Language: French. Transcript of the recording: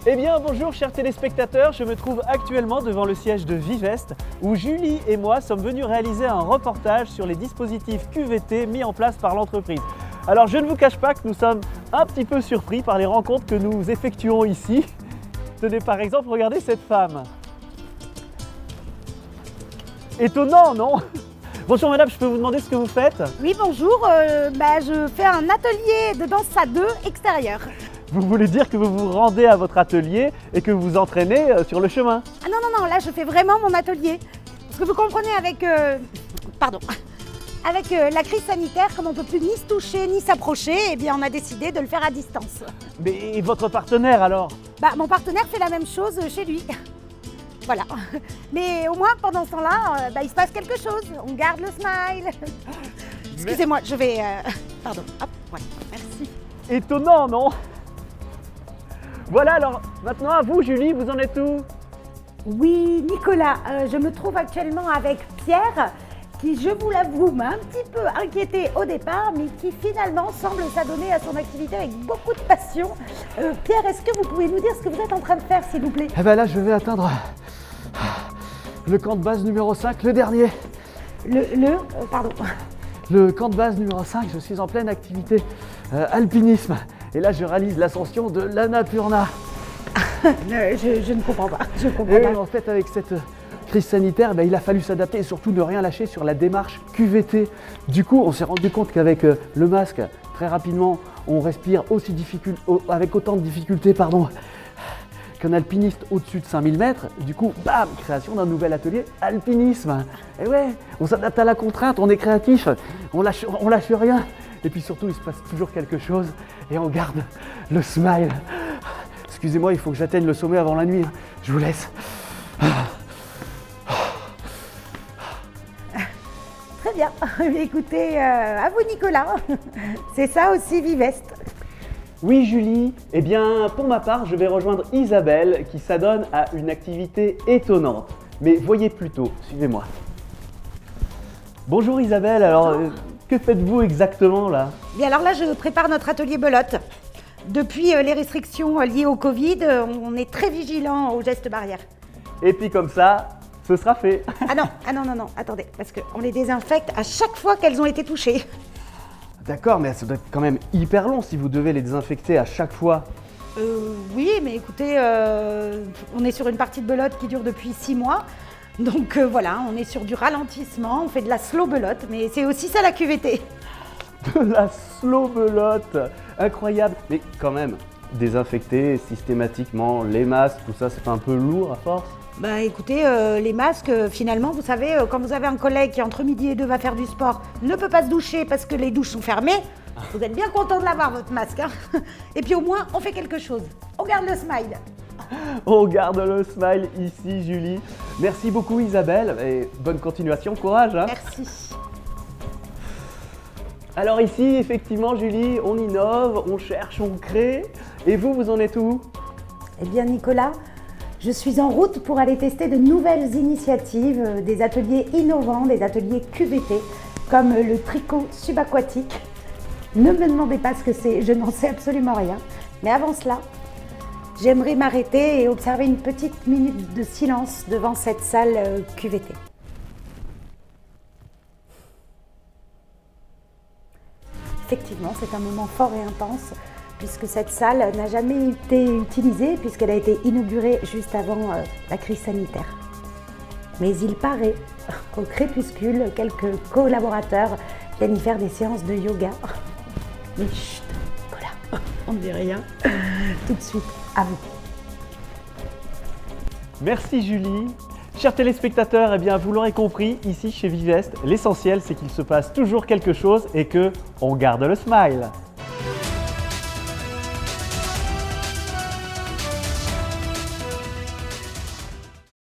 Eh bien bonjour chers téléspectateurs, je me trouve actuellement devant le siège de Vivest où Julie et moi sommes venus réaliser un reportage sur les dispositifs QVT mis en place par l'entreprise. Alors je ne vous cache pas que nous sommes un petit peu surpris par les rencontres que nous effectuons ici. Tenez par exemple, regardez cette femme. Étonnant, non? Bonjour madame, je peux vous demander ce que vous faites? Oui, bonjour, je fais un atelier de danse à deux extérieur. Vous voulez dire que vous vous rendez à votre atelier et que vous vous entraînez sur le chemin? Ah non, là je fais vraiment mon atelier. Parce que vous comprenez avec la crise sanitaire, comme on ne peut plus ni se toucher ni s'approcher, eh bien on a décidé de le faire à distance. Mais votre partenaire alors? Mon partenaire fait la même chose chez lui. Voilà. Mais au moins pendant ce temps-là, il se passe quelque chose. On garde le smile. Excusez-moi, je vais... Pardon. Hop, voilà. Merci. Étonnant, non? Voilà, alors maintenant à vous Julie, vous en êtes où? Oui, Nicolas, je me trouve actuellement avec Pierre, qui, je vous l'avoue, m'a un petit peu inquiété au départ, mais qui finalement semble s'adonner à son activité avec beaucoup de passion. Pierre, est-ce que vous pouvez nous dire ce que vous êtes en train de faire, s'il vous plaît? Eh bien là, je vais atteindre le camp de base numéro 5, le dernier. Le camp de base numéro 5, je suis en pleine activité alpinisme. Et là, je réalise l'ascension de l'Annapurna. Je ne comprends pas. Et en fait, avec cette crise sanitaire, il a fallu s'adapter et surtout ne rien lâcher sur la démarche QVT. Du coup, on s'est rendu compte qu'avec le masque, très rapidement, on respire avec autant de difficultés qu'un alpiniste au-dessus de 5000 mètres. Du coup, bam, création d'un nouvel atelier alpinisme. Et ouais, on s'adapte à la contrainte, on est créatif, on lâche rien. Et puis surtout, il se passe toujours quelque chose et on garde le smile. Excusez-moi, il faut que j'atteigne le sommet avant la nuit. Je vous laisse. Très bien. Écoutez, à vous Nicolas. C'est ça aussi Vivest. Oui Julie, eh bien pour ma part, je vais rejoindre Isabelle qui s'adonne à une activité étonnante. Mais voyez plutôt, suivez-moi. Bonjour Isabelle, alors que faites-vous exactement là? Bien alors là, je prépare notre atelier belote. Depuis les restrictions liées au Covid, on est très vigilant aux gestes barrières. Et puis comme ça, ce sera fait. Ah non, attendez, parce qu'on les désinfecte à chaque fois qu'elles ont été touchées. D'accord, mais ça doit être quand même hyper long si vous devez les désinfecter à chaque fois. Oui, mais écoutez, on est sur une partie de belote qui dure depuis 6 mois. Donc voilà, on est sur du ralentissement, on fait de la slow belote, mais c'est aussi ça la QVT. De la slow belote, incroyable. Mais quand même, désinfecter systématiquement les masques, tout ça, c'est pas un peu lourd à force? Écoutez, les masques, finalement, vous savez, quand vous avez un collègue qui entre midi et 2 va faire du sport, ne peut pas se doucher parce que les douches sont fermées, vous êtes bien content de l'avoir votre masque, hein. Et puis au moins, on fait quelque chose. On garde le smile. On garde le smile ici, Julie. Merci beaucoup Isabelle et bonne continuation, courage. Hein. Merci. Alors ici, effectivement, Julie, on innove, on cherche, on crée. Et vous, vous en êtes où? Eh bien Nicolas, je suis en route pour aller tester de nouvelles initiatives, des ateliers innovants, des ateliers QVT, comme le tricot subaquatique. Ne me demandez pas ce que c'est, je n'en sais absolument rien. Mais avant cela, j'aimerais m'arrêter et observer une petite minute de silence devant cette salle QVT. Effectivement, c'est un moment fort et intense, puisque cette salle n'a jamais été utilisée, puisqu'elle a été inaugurée juste avant la crise sanitaire. Mais il paraît qu'au crépuscule, quelques collaborateurs viennent y faire des séances de yoga. Mais chut, Nicolas, on ne dit rien. Tout de suite, à vous. Merci Julie. Chers téléspectateurs, eh bien vous l'aurez compris, ici chez Vivest, l'essentiel c'est qu'il se passe toujours quelque chose et que on garde le smile.